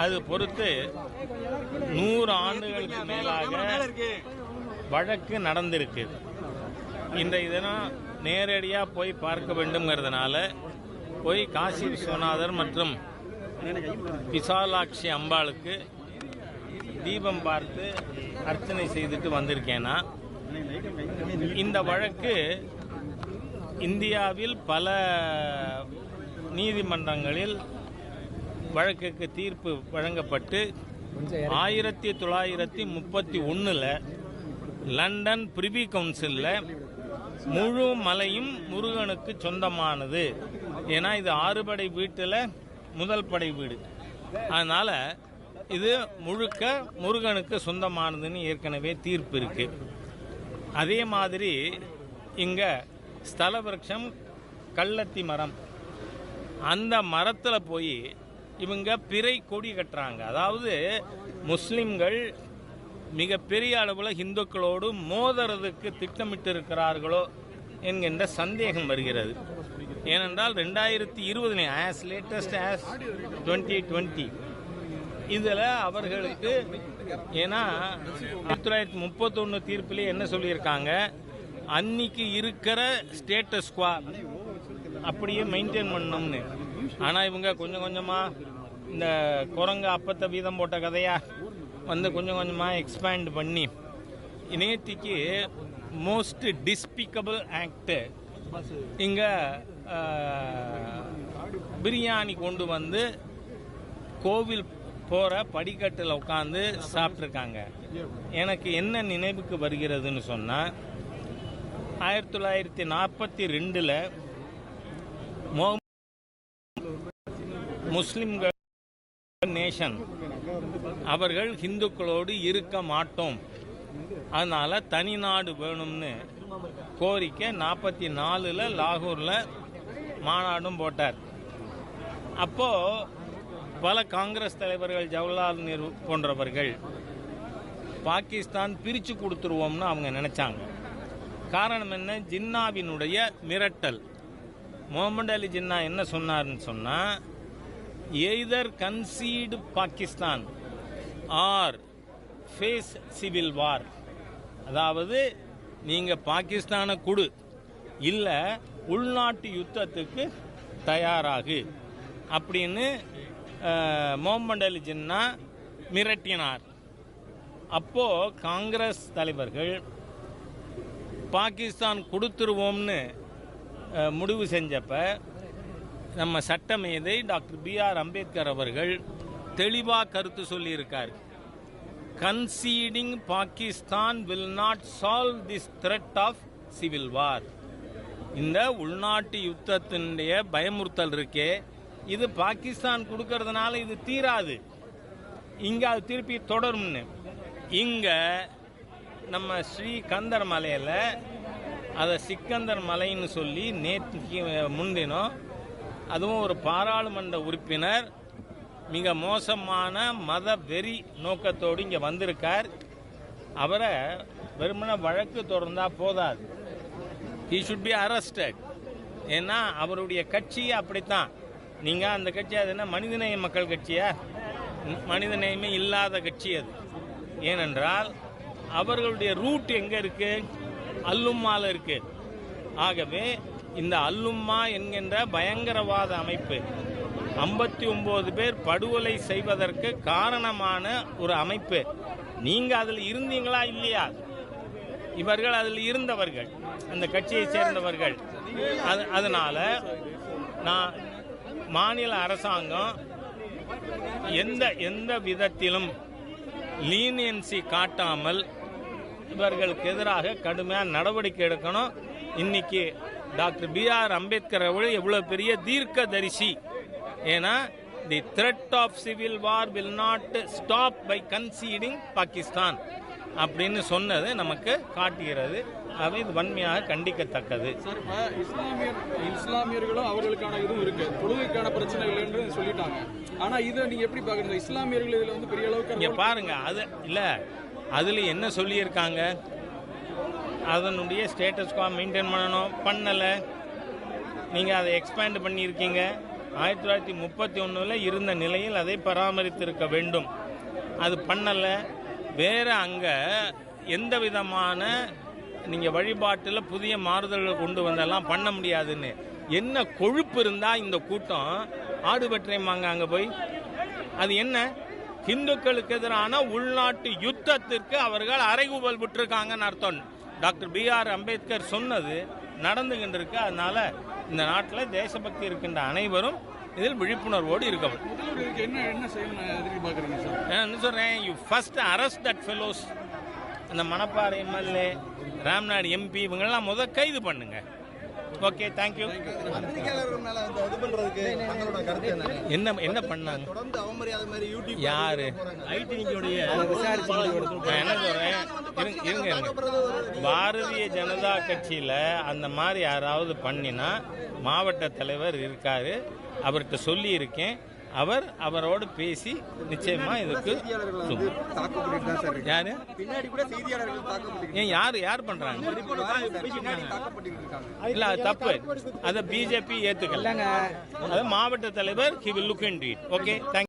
அது பொறுத்து 100 ஆண்டுகளுக்கு மேலாக வழக்கு நடந்திருக்கு. இன்றைய தினம் நேரடியாக போய் பார்க்க வேண்டும்ங்கிறதுனால போய் காசி விஸ்வநாதர் மற்றும் விசாலாட்சி அம்பாளுக்கு தீபம் பார்த்து அர்ச்சனை செய்துட்டு வந்திருக்கேன்னா, இந்த வழக்கு இந்தியாவில் பல நீதிமன்றங்களில் வழக்குக்கு தீர்ப்பு வழங்கப்பட்டு 1931 லண்டன் பிரிவி கவுன்சிலில் முழு மலையும் முருகனுக்கு சொந்தமானது. ஏன்னா இது 6 படை வீட்டில் முதல் படை வீடு, அதனால் இது முழுக்க முருகனுக்கு சொந்தமானதுன்னு ஏற்கனவே தீர்ப்பு இருக்கு. அதே மாதிரி இங்கே ஸ்தல விருட்சம் கள்ளத்தி மரம், அந்த மரத்தில் போய் இவங்க பிறை கொடி கட்டுறாங்க. அதாவது முஸ்லிம்கள் மிகப்பெரிய அளவில் இந்துக்களோடு மோதுறதுக்கு திட்டமிட்டு இருக்கிறார்களோ என்கின்ற சந்தேகம் வருகிறது. ஏனென்றால் 2020 ஆஸ் லேட்டஸ்ட் ஆஸ் 2020 இதில் அவர்களுக்கு, ஏன்னா 1931 தீர்ப்பிலே என்ன சொல்லியிருக்காங்க, அன்னைக்கு இருக்கிற ஸ்டேட்டஸ் குவா அப்படியே மெயின்டைன் பண்ணணும்னு. ஆனால் இவங்க கொஞ்சம் கொஞ்சமாக இந்த குரங்கு அப்பத்தை வீதம் போட்ட கதையாக வந்து கொஞ்சம் கொஞ்சமாக எக்ஸ்பேண்ட் பண்ணி நேற்றுக்கு மோஸ்ட் டிஸ்பிகபிள் ஆக்டு இங்கே பிரியாணி கொண்டு வந்து கோவில் போகிற படிக்கட்டில் உட்காந்து சாப்பிட்ருக்காங்க. எனக்கு என்ன நினைவுக்கு வருகிறதுன்னு சொன்னால், 1942 முஸ்லிம்கள் நேஷன் அவர்கள் இந்துக்களோடு இருக்க மாட்டோம், அதனால் தனி நாடு வேணும்னு கோரிக்கை 44 லாகூரில் மாநாடும் போட்டார். அப்போது பல காங்கிரஸ் தலைவர்கள், ஜவஹர்லால் நேரு போன்றவர்கள் பாகிஸ்தான் பிரித்து கொடுத்துருவோம்னு அவங்க நினச்சாங்க. காரணம் என்ன, ஜின்னாவினுடைய மிரட்டல். முகமது அலி ஜின்னா என்ன சொன்னார்னு சொன்னால், either concede Pakistan or face civil war, அதாவது நீங்கள் பாகிஸ்தானை கொடு, இல்லை உள்நாட்டு யுத்தத்துக்கு தயாராகு அப்படின்னு முகமது அலி ஜின்னா மிரட்டினார். அப்போது காங்கிரஸ் தலைவர்கள் பாகிஸ்தான் கொடுத்துருவோம்னு முடிவு செஞ்சப்ப நம்ம சட்டமேதை டாக்டர் B.R. அம்பேத்கர் அவர்கள் தெளிவாக கருத்து சொல்லியிருக்கார். Conceding Pakistan will not solve this threat of civil war. இந்த உள்நாட்டு யுத்தத்தினுடைய பயமுறுத்தல் இருக்கே, இது பாகிஸ்தான் கொடுக்கறதுனால இது தீராது, இங்கே அது திருப்பி தொடரும்னு. இங்கே நம்ம ஸ்ரீகந்தர் மலையில் அதை சிக்கந்தர் மலைன்னு சொல்லி நேற்றுக்கு முன்தினம் அதுவும் ஒரு பாராளுமன்ற உறுப்பினர் மிக மோசமான மத வெறி நோக்கத்தோடு இங்கே வந்திருக்கார். அவரை வெறுமன வழக்கு தொடர்ந்தா போதாது, he should be arrested. ஏன்னா அவருடைய கட்சி அப்படித்தான். நீங்கள் அந்த கட்சி, அது என்ன மனிதநேய மக்கள் கட்சியா? மனிதநேயமே இல்லாத கட்சி அது. ஏனென்றால் அவர்களுடைய ரூட் எங்கே இருக்கு, அல்லும்மாவில் இருக்கு. ஆகவே இந்த அல்லும்மா என்கின்ற பயங்கரவாத அமைப்பு 59 பேர் படுகொலை செய்வதற்கு காரணமான ஒரு அமைப்பு. நீங்கள் அதில் இருந்தீங்களா இல்லையா? இவர்கள் அதில் இருந்தவர்கள், அந்த கட்சியை சேர்ந்தவர்கள். அதனால் நான் மாநில அரசாங்கம் எந்த விதத்திலும் லீனியன்சி காட்டாமல் இவர்களுக்கு எதிராக கடுமையாக நடவடிக்கை எடுக்கணும். இன்னைக்கு டாக்டர் B.R. அம்பேத்கர் அவர்கள் எவ்வளோ பெரிய தீர்க்கதரிசி. ஏன்னா the threat of civil war will not stop by conceding Pakistan அப்படின்னு சொன்னது நமக்கு காட்டுகிறது. அவை இது வன்மையாக கண்டிக்கத்தக்கது. இஸ்லாமியர்களும் அவர்களுக்கான இதுவும் இருக்கு, தொழுகைக்கான பிரச்சனை இல்லைன்னு சொல்லிட்டாங்க. ஆனால் இதை நீங்க எப்படி பாக்குறீங்க? இஸ்லாமியர்கள் இதில் வந்து பெரிய அளவுக்கு இங்கே பாருங்க, அது இல்லை, அதில் என்ன சொல்லியிருக்காங்க, அதனுடைய ஸ்டேட்டஸ் குவா மெயின்டைன் பண்ணணும், பண்ணலை. நீங்கள் அதை எக்ஸ்பேண்ட் பண்ணியிருக்கீங்க. 1931 இருந்த நிலையில் அதை பராமரித்திருக்க வேண்டும். அது பண்ணலை. வேறு அங்கே எந்த விதமான நீங்கள் வழிபாட்டில் புதிய மாறுதல்கள் கொண்டு வந்தெல்லாம் பண்ண முடியாதுன்னு என்ன கொழுப்பு இருந்தால் இந்த கூட்டம் ஆடுபற்றைமாங்க அங்கே போய். அது என்ன, இந்துக்களுக்கு எதிரான உள்நாட்டு யுத்தத்திற்கு அவர்கள் அறைகூவல் விட்டுருக்காங்கன்னு அர்த்தம். டாக்டர் பிஆர் அம்பேத்கர் சொன்னது நடந்துகிட்டு இருக்கு. அதனால இந்த நாட்டில் தேசபக்தி இருக்கின்ற அனைவரும் இதில் விழிப்புணர்வோடு இருக்கவும். என்ன சொல்றேன், you first arrest that fellows. அந்த மணப்பாறை எம்எல்ஏ, ராம்நாடு எம்பி இவங்கெல்லாம் கைது பண்ணுங்க. Okay, thank you. என்ன என்ன பண்ணாங்க? யாரு? என்ன சொல்றேன், இருங்க. பாரதிய ஜனதா கட்சியில அந்த மாதிரி யாராவது பண்ணினா மாவட்ட தலைவர் இருக்காரு, அவர்கிட்ட சொல்லி இருக்கேன். அவரோடு பேசி நிச்சயமா இதுக்கு யாரு ஏன் யார் பண்றாங்க இல்ல, அது தப்பு. அதை பிஜேபி ஏத்துக்கல. அது மாவட்ட தலைவர், he will look into it. Okay, thank you.